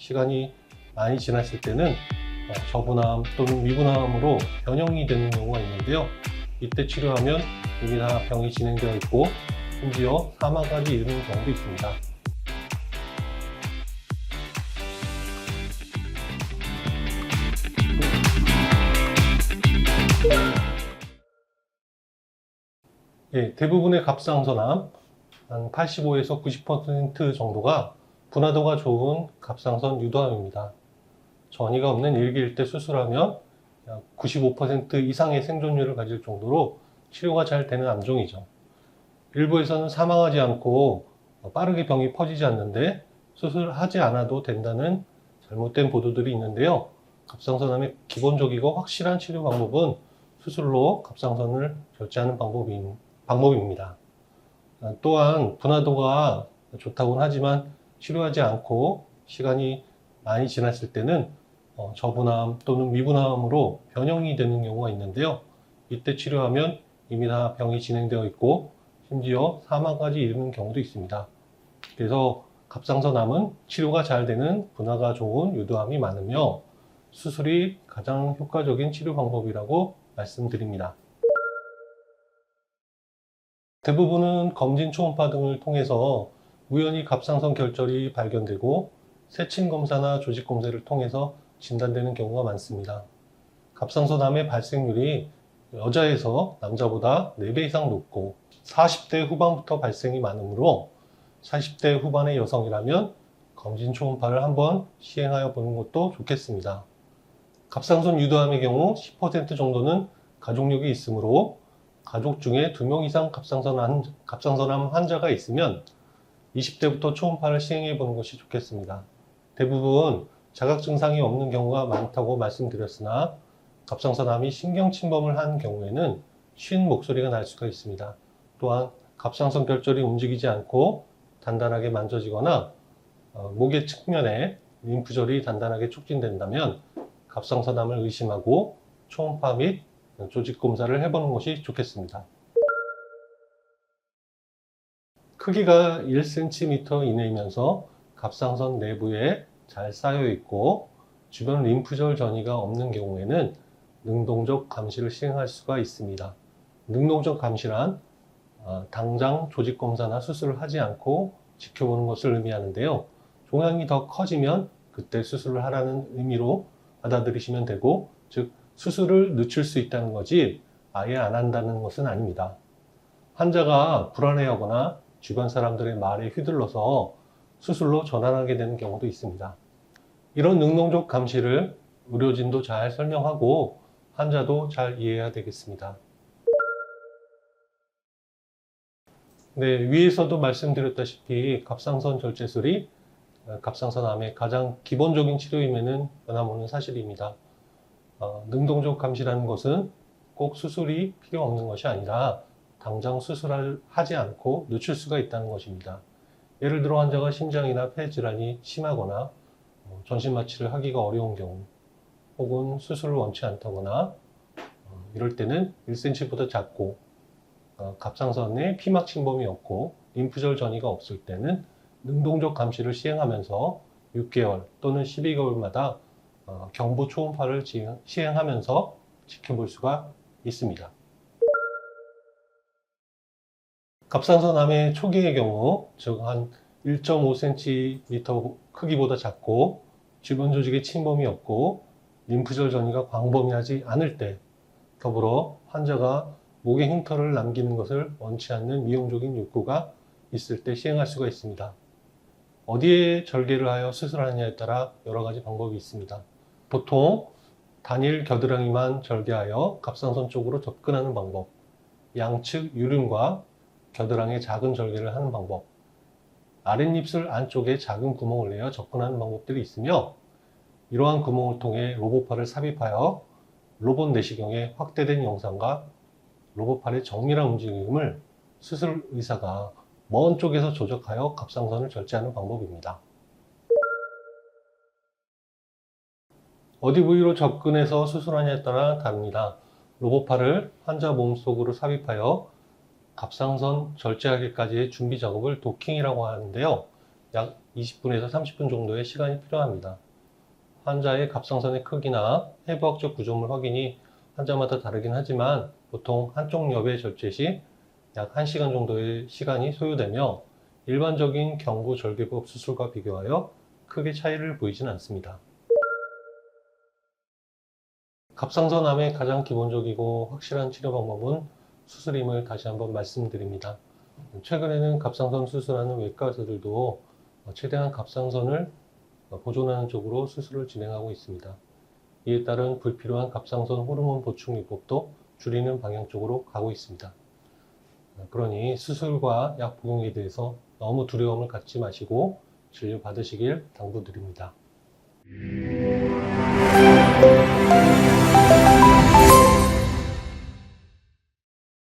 시간이 많이 지났을 때는 저분암 또는 위분암으로 변형이 되는 경우가 있는데요. 이때 치료하면 이미 다 병이 진행되어 있고 심지어 사망까지 이르는 경우도 있습니다. 대부분의 갑상선암 한 85에서 90% 정도가 분화도가 좋은 갑상선 유도암입니다. 전이가 없는 일기 1대 수술하면 약 95% 이상의 생존율을 가질 정도로 치료가 잘 되는 암종이죠. 일부에서는 사망하지 않고 빠르게 병이 퍼지지 않는데 수술하지 않아도 된다는 잘못된 보도들이 있는데요. 갑상선암의 기본적이고 확실한 치료 방법은 수술로 갑상선을 절제하는 방법입니다. 또한 분화도가 좋다고는 하지만 치료하지 않고 시간이 많이 지났을 때는 저분암 또는 위분암으로 변형이 되는 경우가 있는데요. 이때 치료하면 이미 다 병이 진행되어 있고 심지어 사망까지 이르는 경우도 있습니다. 그래서 갑상선암은 치료가 잘 되는 분화가 좋은 유도암이 많으며 수술이 가장 효과적인 치료 방법이라고 말씀드립니다. 대부분은 검진 초음파 등을 통해서 우연히 갑상선 결절이 발견되고 세침 검사나 조직 검사를 통해서 진단되는 경우가 많습니다. 갑상선암의 발생률이 여자에서 남자보다 4배 이상 높고 40대 후반부터 발생이 많으므로 40대 후반의 여성이라면 검진 초음파를 한번 시행하여 보는 것도 좋겠습니다. 갑상선 유도암의 경우 10% 정도는 가족력이 있으므로 가족 중에 2명 이상 갑상선암 환자가 있으면 20대부터 초음파를 시행해 보는 것이 좋겠습니다. 대부분 자각 증상이 없는 경우가 많다고 말씀드렸으나 갑상선암이 신경 침범을 한 경우에는 쉰 목소리가 날 수가 있습니다. 또한 갑상선 결절이 움직이지 않고 단단하게 만져지거나 목의 측면에 림프절이 단단하게 촉진된다면 갑상선암을 의심하고 초음파 및 조직 검사를 해보는 것이 좋겠습니다. 크기가 1cm 이내이면서 갑상선 내부에 잘 쌓여 있고 주변 림프절 전이가 없는 경우에는 능동적 감시를 시행할 수가 있습니다. 능동적 감시란 당장 조직 검사나 수술을 하지 않고 지켜보는 것을 의미하는데요. 종양이 더 커지면 그때 수술을 하라는 의미로 받아들이시면 되고, 즉 수술을 늦출 수 있다는 거지 아예 안 한다는 것은 아닙니다. 환자가 불안해하거나 주변 사람들의 말에 휘둘러서 수술로 전환하게 되는 경우도 있습니다. 이런 능동적 감시를 의료진도 잘 설명하고 환자도 잘 이해해야 되겠습니다. 위에서도 말씀드렸다시피 갑상선 절제술이 갑상선암의 가장 기본적인 치료임에는 변함없는 사실입니다. 능동적 감시라는 것은 꼭 수술이 필요 없는 것이 아니라 당장 수술을 하지 않고 늦출 수가 있다는 것입니다. 예를 들어 환자가 심장이나 폐 질환이 심하거나 전신 마취를 하기가 어려운 경우, 혹은 수술을 원치 않다거나 이럴 때는 1cm보다 작고 갑상선에 피막 침범이 없고 림프절 전이가 없을 때는 능동적 감시를 시행하면서 6개월 또는 12개월마다 경부 초음파를 시행하면서 지켜볼 수가 있습니다. 갑상선암의 초기의 경우, 즉 한 1.5cm 크기보다 작고 주변 조직에 침범이 없고 림프절 전이가 광범위하지 않을 때, 더불어 환자가 목에 흉터를 남기는 것을 원치 않는 미용적인 욕구가 있을 때 시행할 수가 있습니다. 어디에 절개를 하여 수술하느냐에 따라 여러 가지 방법이 있습니다. 보통 단일 겨드랑이만 절개하여 갑상선 쪽으로 접근하는 방법, 양측 유륜과 겨드랑이에 작은 절개를 하는 방법, 아랫입술 안쪽에 작은 구멍을 내어 접근하는 방법들이 있으며, 이러한 구멍을 통해 로봇팔을 삽입하여 로봇 내시경의 확대된 영상과 로봇팔의 정밀한 움직임을 수술 의사가 먼 쪽에서 조작하여 갑상선을 절제하는 방법입니다. 어디 부위로 접근해서 수술하냐에 따라 다릅니다. 로봇팔을 환자 몸속으로 삽입하여 갑상선 절제하기까지의 준비 작업을 도킹이라고 하는데요. 약 20분에서 30분 정도의 시간이 필요합니다. 환자의 갑상선의 크기나 해부학적 구조물 확인이 환자마다 다르긴 하지만 보통 한쪽 엽의 절제 시 약 1시간 정도의 시간이 소요되며 일반적인 경부절개법 수술과 비교하여 크게 차이를 보이진 않습니다. 갑상선암의 가장 기본적이고 확실한 치료 방법은 수술임을 다시 한번 말씀드립니다. 최근에는 갑상선 수술하는 외과 의사들도 최대한 갑상선을 보존하는 쪽으로 수술을 진행하고 있습니다. 이에 따른 불필요한 갑상선 호르몬 보충 요법도 줄이는 방향 쪽으로 가고 있습니다. 그러니 수술과 약 복용에 대해서 너무 두려움을 갖지 마시고 진료 받으시길 당부드립니다.